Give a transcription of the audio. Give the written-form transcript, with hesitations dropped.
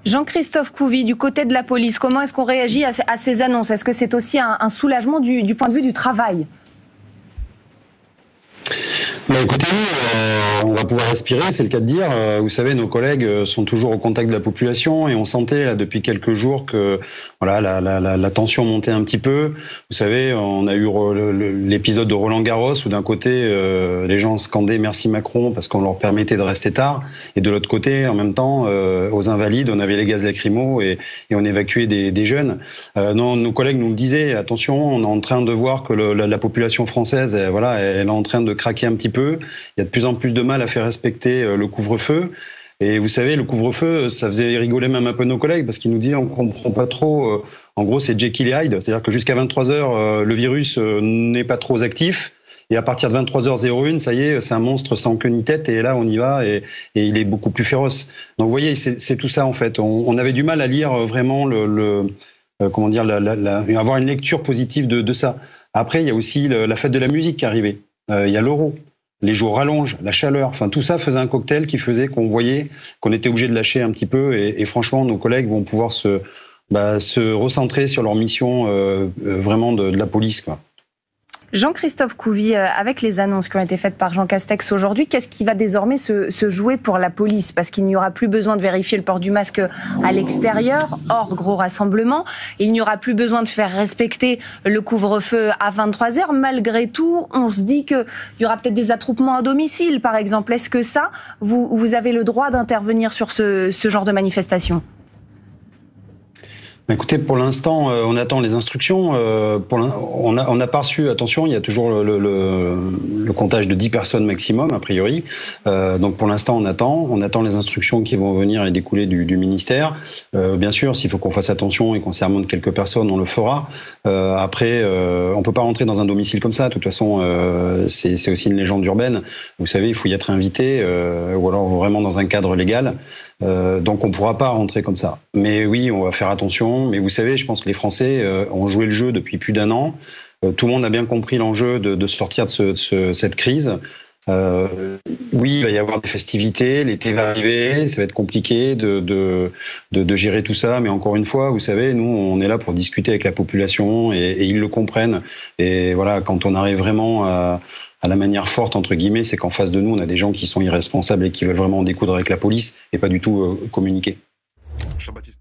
Jean-Christophe Couvi, du côté de la police, comment est-ce qu'on réagit à ces annonces? Est-ce que c'est aussi un soulagement du point de vue du travail? Écoutez, on va pouvoir respirer, c'est le cas de dire. Vous savez, nos collègues sont toujours au contact de la population et on sentait là, depuis quelques jours que voilà, la tension montait un petit peu. Vous savez, on a eu l'épisode de Roland-Garros où d'un côté, les gens scandaient « Merci Macron » parce qu'on leur permettait de rester tard. Et de l'autre côté, en même temps, aux Invalides, on avait les gaz lacrymaux et on évacuait des jeunes. Non, nos collègues nous le disaient, attention, on est en train de voir que la population française, voilà, elle est en train de craquer un petit peu. Il y a de plus en plus de mal à faire respecter le couvre-feu. Et vous savez, le couvre-feu, ça faisait rigoler même un peu nos collègues parce qu'ils nous disaient on comprend pas trop. En gros, c'est Jekyll et Hyde. C'est-à-dire que jusqu'à 23h, le virus n'est pas trop actif. Et à partir de 23h01, ça y est, c'est un monstre sans queue ni tête. Et là, on y va et il est beaucoup plus féroce. Donc, vous voyez, c'est tout ça en fait. On avait du mal à lire vraiment comment dire, avoir une lecture positive de ça. Après, il y a aussi la fête de la musique qui arrivait. Il y a l'Euro. Les jours rallongent, la chaleur, enfin tout ça faisait un cocktail qui faisait qu'on voyait qu'on était obligé de lâcher un petit peu et franchement nos collègues vont pouvoir se recentrer sur leur mission vraiment de la police, quoi. Jean-Christophe Couvi, avec les annonces qui ont été faites par Jean Castex aujourd'hui, qu'est-ce qui va désormais se jouer pour la police? Parce qu'il n'y aura plus besoin de vérifier le port du masque à l'extérieur, hors gros rassemblement. Il n'y aura plus besoin de faire respecter le couvre-feu à 23h. Malgré tout, on se dit qu'il y aura peut-être des attroupements à domicile, par exemple. Est-ce que ça, vous avez le droit d'intervenir sur ce genre de manifestation? Écoutez, pour l'instant, on attend les instructions. On n'a pas reçu, attention, il y a toujours le comptage de 10 personnes maximum, a priori. Donc pour l'instant, on attend les instructions qui vont venir et découler du ministère. Bien sûr, s'il faut qu'on fasse attention et qu'on sermonne quelques personnes, on le fera. Après, on peut pas rentrer dans un domicile comme ça. De toute façon, c'est aussi une légende urbaine. Vous savez, il faut y être invité, ou alors vraiment dans un cadre légal. Donc on pourra pas rentrer comme ça. Mais oui, on va faire attention. Mais vous savez, je pense que les Français ont joué le jeu depuis plus d'1 an. Tout le monde a bien compris l'enjeu de sortir de cette crise. Oui, il va y avoir des festivités, l'été va arriver, ça va être compliqué de gérer tout ça. Mais encore une fois, vous savez, nous, on est là pour discuter avec la population et ils le comprennent. Et voilà, quand on arrive vraiment à la manière forte, entre guillemets, c'est qu'en face de nous, on a des gens qui sont irresponsables et qui veulent vraiment en découdre avec la police et pas du tout communiquer. Jean-Baptiste.